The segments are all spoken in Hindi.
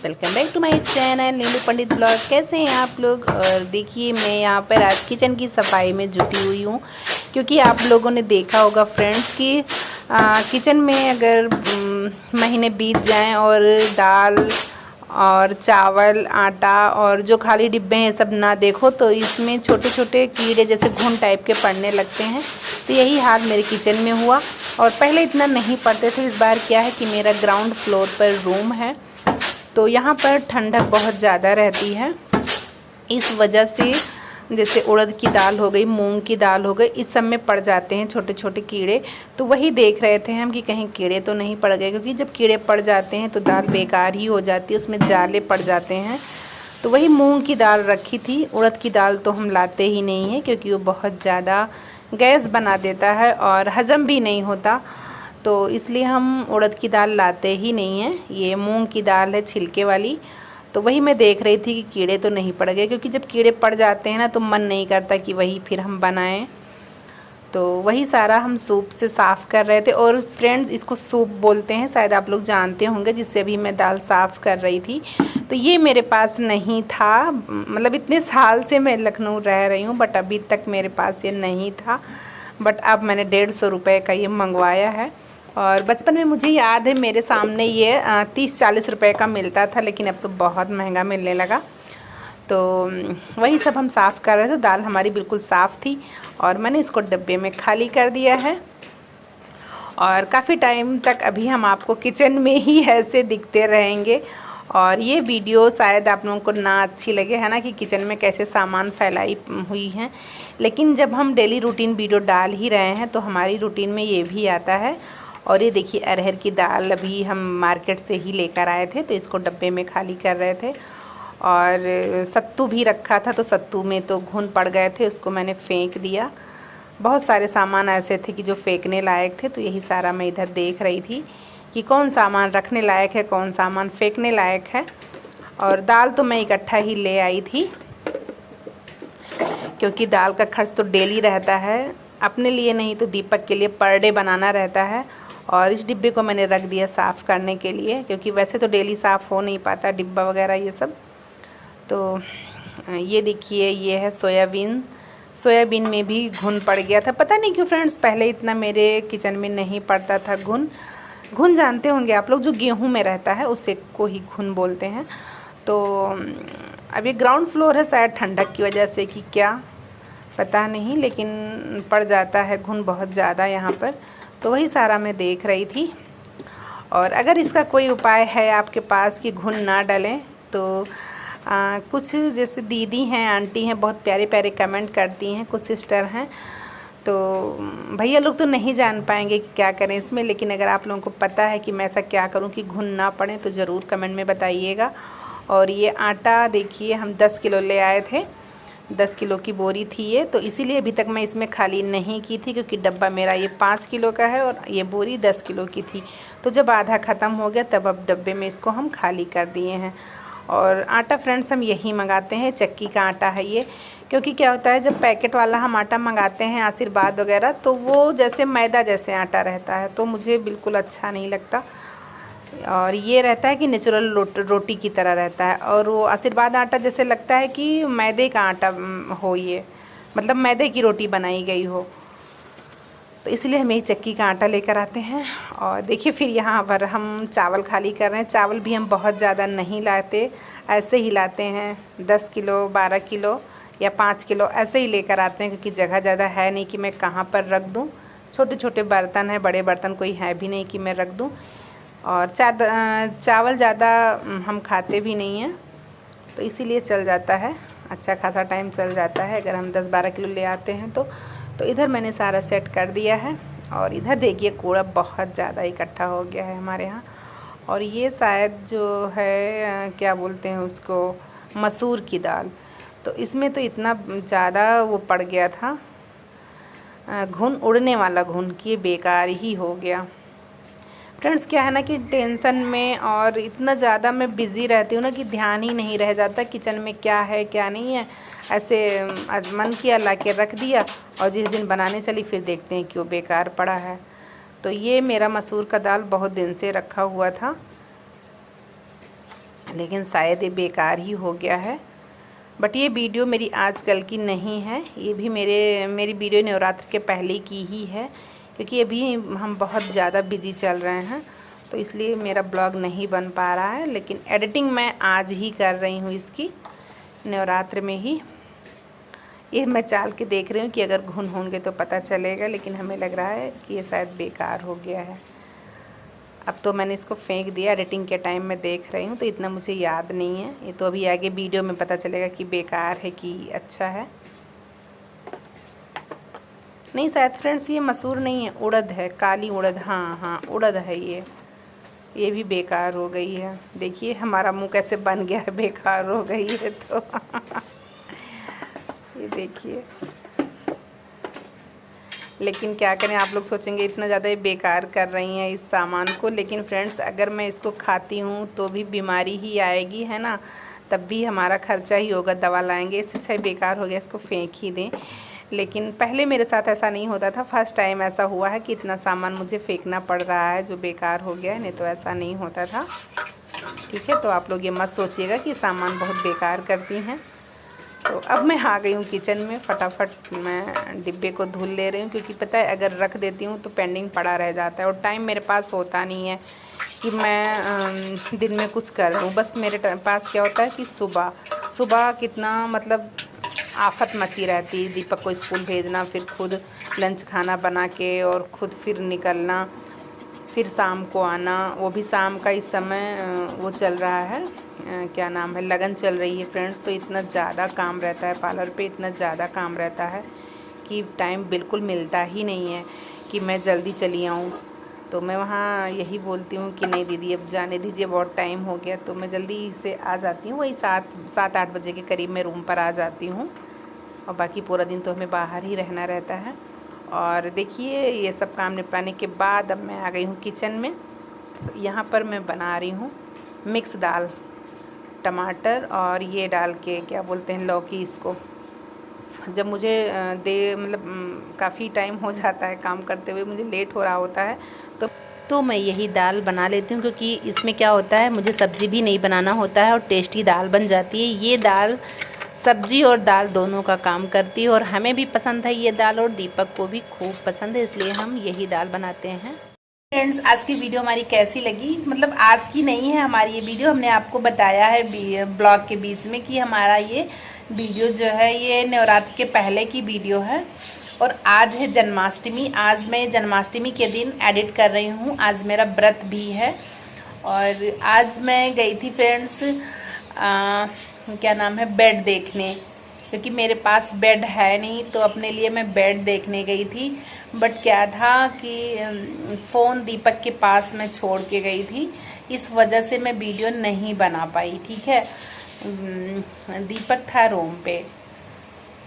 Welcome back to my channel Neelu Pandit blog. कैसे हैं आप लोग। और देखिए मैं यहाँ पर आज किचन की सफाई में जुटी हुई हूँ, क्योंकि आप लोगों ने देखा होगा फ्रेंड्स कि किचन में अगर महीने बीत जाएं और दाल और चावल आटा और जो खाली डिब्बे हैं सब ना देखो तो इसमें छोटे छोटे कीड़े जैसे घुन टाइप के पड़ने लगते हैं। तो यही हाल मेरे किचन में हुआ। और पहले इतना नहीं पड़ते थे, इस बार क्या है कि मेरा ग्राउंड फ्लोर पर रूम है तो यहाँ पर ठंडक बहुत ज़्यादा रहती है। इस वजह से जैसे उड़द की दाल हो गई, मूंग की दाल हो गई, इस सब में पड़ जाते हैं छोटे छोटे कीड़े। तो वही देख रहे थे हम कि कहीं कीड़े तो नहीं पड़ गए, क्योंकि जब कीड़े पड़ जाते हैं तो दाल बेकार ही हो जाती है, उसमें जाले पड़ जाते हैं। तो वही मूंग की दाल रखी थी। उड़द की दाल तो हम लाते ही नहीं हैं, क्योंकि वो बहुत ज़्यादा गैस बना देता है और हजम भी नहीं होता, तो इसलिए हम उड़द की दाल लाते ही नहीं हैं। ये मूंग की दाल है छिलके वाली। तो वही मैं देख रही थी कि कीड़े तो नहीं पड़ गए, क्योंकि जब कीड़े पड़ जाते हैं ना तो मन नहीं करता कि वही फिर हम बनाएं। तो वही सारा हम सूप से साफ़ कर रहे थे। और फ्रेंड्स इसको सूप बोलते हैं, शायद आप लोग जानते होंगे, जिससे अभी मैं दाल साफ़ कर रही थी। तो ये मेरे पास नहीं था, मतलब इतने साल से मैं लखनऊ रह रही हूँ बट अभी तक मेरे पास ये नहीं था। बट अब मैंने 150 रुपये का ये मंगवाया है। और बचपन में मुझे याद है मेरे सामने ये 30-40 रुपए का मिलता था, लेकिन अब तो बहुत महंगा मिलने लगा। तो वही सब हम साफ़ कर रहे थे। दाल हमारी बिल्कुल साफ़ थी और मैंने इसको डब्बे में खाली कर दिया है। और काफ़ी टाइम तक अभी हम आपको किचन में ही ऐसे दिखते रहेंगे। और ये वीडियो शायद आप लोगों को ना अच्छी लगे, है ना, कि किचन में कैसे सामान फैलाई हुई हैं, लेकिन जब हम डेली रूटीन वीडियो डाल ही रहे हैं तो हमारी रूटीन में ये भी आता है। और ये देखिए अरहर की दाल अभी हम मार्केट से ही लेकर आए थे, तो इसको डब्बे में खाली कर रहे थे। और सत्तू भी रखा था, तो सत्तू में तो घुन पड़ गए थे, उसको मैंने फेंक दिया। बहुत सारे सामान ऐसे थे कि जो फेंकने लायक थे, तो यही सारा मैं इधर देख रही थी कि कौन सामान रखने लायक है, कौन सामान फेंकने लायक है। और दाल तो मैं इकट्ठा ही ले आई थी, क्योंकि दाल का खर्च तो डेली रहता है, अपने लिए नहीं तो दीपक के लिए पर डे बनाना रहता है। और इस डिब्बे को मैंने रख दिया साफ़ करने के लिए, क्योंकि वैसे तो डेली साफ़ हो नहीं पाता डिब्बा वगैरह ये सब। तो ये देखिए ये है सोयाबीन। सोयाबीन में भी घुन पड़ गया था, पता नहीं क्यों फ्रेंड्स, पहले इतना मेरे किचन में नहीं पड़ता था घुन। घुन जानते होंगे आप लोग, जो गेहूं में रहता है उसे को ही घुन बोलते हैं। तो अभी ग्राउंड फ्लोर है, शायद ठंडक की वजह से कि क्या पता नहीं, लेकिन पड़ जाता है घुन बहुत ज़्यादा यहाँ पर। तो वही सारा मैं देख रही थी। और अगर इसका कोई उपाय है आपके पास कि घुन ना डलें, तो कुछ जैसे दीदी हैं, आंटी हैं, बहुत प्यारे प्यारे कमेंट करती हैं, कुछ सिस्टर हैं, तो भैया लोग तो नहीं जान पाएंगे कि क्या करें इसमें। लेकिन अगर आप लोगों को पता है कि मैं ऐसा क्या करूं कि घुन ना पड़े, तो ज़रूर कमेंट में बताइएगा। और ये आटा देखिए हम 10 किलो ले आए थे, 10 किलो की बोरी थी ये, तो इसीलिए अभी तक मैं इसमें खाली नहीं की थी, क्योंकि डब्बा मेरा ये 5 किलो का है और ये बोरी 10 किलो की थी। तो जब आधा ख़त्म हो गया तब अब डब्बे में इसको हम खाली कर दिए हैं। और आटा फ्रेंड्स हम यही मंगाते हैं, चक्की का आटा है ये, क्योंकि क्या होता है जब पैकेट वाला हम आटा मंगाते हैं आशीर्वाद वगैरह, तो वो जैसे मैदा जैसे आटा रहता है, तो मुझे बिल्कुल अच्छा नहीं लगता। और ये रहता है कि नेचुरल रोटी की तरह रहता है, और वो आशीर्वाद आटा जैसे लगता है कि मैदे का आटा हो, ये मतलब मैदे की रोटी बनाई गई हो। तो इसलिए हम यही चक्की का आटा लेकर आते हैं। और देखिए फिर यहाँ पर हम चावल खाली कर रहे हैं। चावल भी हम बहुत ज़्यादा नहीं लाते, ऐसे ही लाते हैं 10 किलो 12 किलो या 5 किलो ऐसे ही लेकर आते हैं, क्योंकि जगह ज़्यादा है नहीं कि मैं कहाँ पर रख दूँ। छोटे छोटे बर्तन हैं, बड़े बर्तन कोई है भी नहीं कि मैं रख दूँ। और चावल ज़्यादा हम खाते भी नहीं हैं, तो इसीलिए चल जाता है, अच्छा खासा टाइम चल जाता है अगर हम 10-12 किलो ले आते हैं तो इधर मैंने सारा सेट कर दिया है। और इधर देखिए कूड़ा बहुत ज़्यादा इकट्ठा हो गया है हमारे यहाँ। और ये शायद जो है क्या बोलते हैं उसको, मसूर की दाल, तो इसमें तो इतना ज़्यादा वो पड़ गया था घुन, उड़ने वाला घुन, कि ये बेकार ही हो गया। फ्रेंड्स क्या है ना कि टेंशन में और इतना ज़्यादा मैं बिज़ी रहती हूँ ना कि ध्यान ही नहीं रह जाता किचन में क्या है क्या नहीं है। ऐसे मन किया ला के रख दिया, और जिस दिन बनाने चली फिर देखते हैं कि वो बेकार पड़ा है। तो ये मेरा मसूर का दाल बहुत दिन से रखा हुआ था, लेकिन शायद ये बेकार ही हो गया है। बट ये वीडियो मेरी आजकल की नहीं है, ये भी मेरी वीडियो नवरात्र के पहले की ही है, क्योंकि अभी हम बहुत ज़्यादा बिजी चल रहे हैं तो इसलिए मेरा ब्लॉग नहीं बन पा रहा है। लेकिन एडिटिंग मैं आज ही कर रही हूँ इसकी, नवरात्र में ही। ये मैं चाल के देख रही हूँ कि अगर घुन होंगे तो पता चलेगा, लेकिन हमें लग रहा है कि ये शायद बेकार हो गया है। अब तो मैंने इसको फेंक दिया, एडिटिंग के टाइम में देख रही हूँ तो इतना मुझे याद नहीं है। ये तो अभी आगे वीडियो में पता चलेगा कि बेकार है कि अच्छा है। नहीं शायद फ्रेंड्स ये मसूर नहीं है, उड़द है, काली उड़द। हाँ हाँ उड़द है ये भी बेकार हो गई है। देखिए हमारा मुंह कैसे बन गया है, बेकार हो गई है तो ये देखिए। लेकिन क्या करें, आप लोग सोचेंगे इतना ज़्यादा ये बेकार कर रही हैं इस सामान को, लेकिन फ्रेंड्स अगर मैं इसको खाती हूँ तो भी बीमारी ही आएगी, है ना। तब भी हमारा खर्चा ही होगा, दवा लाएंगे। इससे अच्छा बेकार हो गया, इसको फेंक ही दें। लेकिन पहले मेरे साथ ऐसा नहीं होता था, फर्स्ट टाइम ऐसा हुआ है कि इतना सामान मुझे फेंकना पड़ रहा है जो बेकार हो गया है, नहीं तो ऐसा नहीं होता था। ठीक है, तो आप लोग ये मत सोचिएगा कि सामान बहुत बेकार करती हैं। तो अब मैं आ गई हूँ किचन में, फटाफट मैं डिब्बे को धुल ले रही हूँ, क्योंकि पता है अगर रख देती हूँ तो पेंडिंग पड़ा रह जाता है और टाइम मेरे पास होता नहीं है कि मैं दिन में कुछ कर लूँ। बस मेरे पास क्या होता है कि सुबह कितना मतलब आफत मची रहती है। दीपक को स्कूल भेजना, फिर खुद लंच खाना बना के और खुद फिर निकलना, फिर शाम को आना। वो भी शाम का इस समय वो चल रहा है, क्या नाम है, लगन चल रही है फ्रेंड्स। तो इतना ज़्यादा काम रहता है पार्लर पे, इतना ज़्यादा काम रहता है कि टाइम बिल्कुल मिलता ही नहीं है कि मैं जल्दी चली आऊँ। तो मैं वहाँ यही बोलती हूँ कि नहीं दीदी अब जाने दीजिए, बहुत टाइम हो गया। तो मैं जल्दी से आ जाती हूँ, वही 7-8 बजे के करीब मैं रूम पर आ जाती हूँ, और बाकी पूरा दिन तो हमें बाहर ही रहना रहता है। और देखिए ये सब काम निपटाने के बाद अब मैं आ गई हूँ किचन में। तो यहाँ पर मैं बना रही हूँ मिक्स दाल, टमाटर और ये डाल के क्या बोलते हैं लौकी। इसको जब मुझे काफ़ी टाइम हो जाता है काम करते हुए, मुझे लेट हो रहा होता है, तो मैं यही दाल बना लेती हूँ, क्योंकि इसमें क्या होता है मुझे सब्ज़ी भी नहीं बनाना होता है और टेस्टी दाल बन जाती है। ये दाल सब्जी और दाल दोनों का काम करती है और हमें भी पसंद है ये दाल, और दीपक को भी खूब पसंद है, इसलिए हम यही दाल बनाते हैं। फ्रेंड्स आज की वीडियो हमारी कैसी लगी, मतलब आज की नहीं है हमारी ये वीडियो, हमने आपको बताया है ब्लॉग के बीच में कि हमारा ये वीडियो जो है ये नवरात्र के पहले की वीडियो है। और आज है जन्माष्टमी, आज मैं जन्माष्टमी के दिन एडिट कर रही हूँ, आज मेरा व्रत भी है। और आज मैं गई थी फ्रेंड्स क्या नाम है बेड देखने, क्योंकि मेरे पास बेड है नहीं, तो अपने लिए मैं बेड देखने गई थी। बट क्या था कि फ़ोन दीपक के पास मैं छोड़ के गई थी, इस वजह से मैं वीडियो नहीं बना पाई। ठीक है, दीपक था रूम पे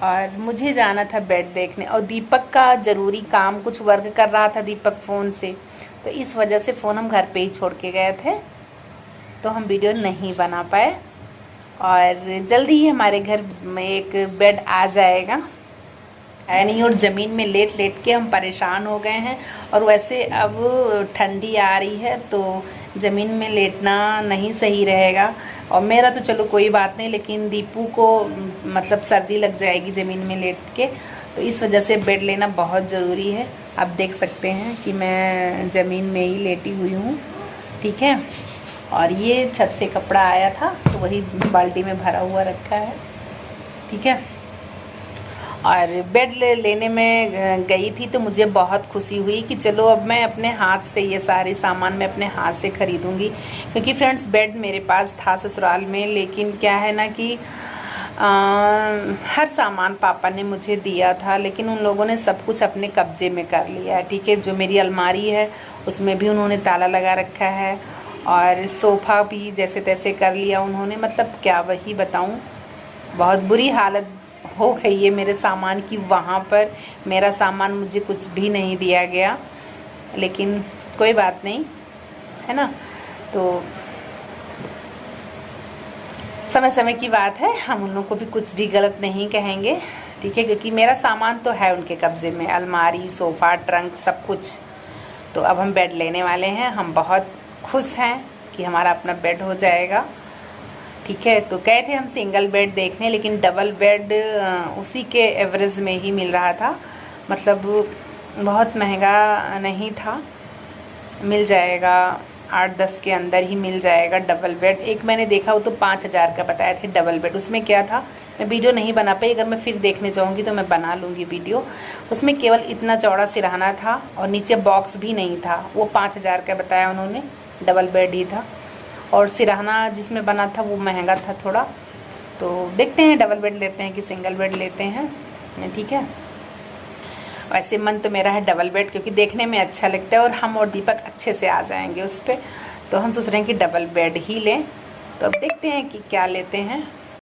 और मुझे जाना था बेड देखने, और दीपक का ज़रूरी काम कुछ वर्क कर रहा था दीपक फ़ोन से, तो इस वजह से फ़ोन हम घर पे ही छोड़ के गए थे, तो हम वीडियो नहीं बना पाए। और जल्दी ही हमारे घर में एक बेड आ जाएगा, है नहीं। और ज़मीन में लेट लेट के हम परेशान हो गए हैं, और वैसे अब ठंडी आ रही है तो ज़मीन में लेटना नहीं सही रहेगा। और मेरा तो चलो कोई बात नहीं, लेकिन दीपू को मतलब सर्दी लग जाएगी ज़मीन में लेट के, तो इस वजह से बेड लेना बहुत ज़रूरी है। आप देख सकते हैं कि मैं ज़मीन में ही लेटी हुई हूँ। ठीक है, और ये छत से कपड़ा आया था तो वही बाल्टी में भरा हुआ रखा है। ठीक है, और बेड लेने में गई थी तो मुझे बहुत खुशी हुई कि चलो अब मैं अपने हाथ से ये सारे सामान मैं अपने हाथ से ख़रीदूँगी, क्योंकि फ्रेंड्स बेड मेरे पास था ससुराल में, लेकिन क्या है ना कि हर सामान पापा ने मुझे दिया था, लेकिन उन लोगों ने सब कुछ अपने कब्जे में कर लिया है। ठीक है, जो मेरी अलमारी है उसमें भी उन्होंने ताला लगा रखा है, और सोफ़ा भी जैसे तैसे कर लिया उन्होंने। मतलब क्या वही बताऊं, बहुत बुरी हालत हो गई है मेरे सामान की। वहाँ पर मेरा सामान मुझे कुछ भी नहीं दिया गया, लेकिन कोई बात नहीं, है ना। तो समय समय की बात है, हम उन लोगों को भी कुछ भी गलत नहीं कहेंगे। ठीक है, क्योंकि मेरा सामान तो है उनके कब्ज़े में, अलमारी, सोफ़ा, ट्रंक, सब कुछ। तो अब हम बेड लेने वाले हैं, हम बहुत खुश हैं कि हमारा अपना बेड हो जाएगा। ठीक है। तो गए थे हम सिंगल बेड देखने, लेकिन डबल बेड उसी के एवरेज में ही मिल रहा था, मतलब बहुत महंगा नहीं था, मिल जाएगा 8-10 के अंदर ही मिल जाएगा डबल बेड। एक मैंने देखा वो तो 5,000 का बताया थे डबल बेड। उसमें क्या था, मैं वीडियो नहीं बना पाई, अगर मैं फिर देखने जाऊँगी तो मैं बना लूँगी वीडियो। उसमें केवल इतना चौड़ा सिरहाना था और नीचे बॉक्स भी नहीं था। वो 5,000 का बताया उन्होंने, डबल बेड ही था, और सिरहाना जिसमें बना था वो महंगा था थोड़ा। तो देखते हैं डबल बेड लेते हैं कि सिंगल बेड लेते हैं, ठीक है। वैसे मन तो मेरा है डबल बेड, क्योंकि देखने में अच्छा लगता है और हम और दीपक अच्छे से आ जाएंगे उस पर। तो हम सोच रहे हैं कि डबल बेड ही लें। तो अब देखते हैं कि क्या लेते हैं।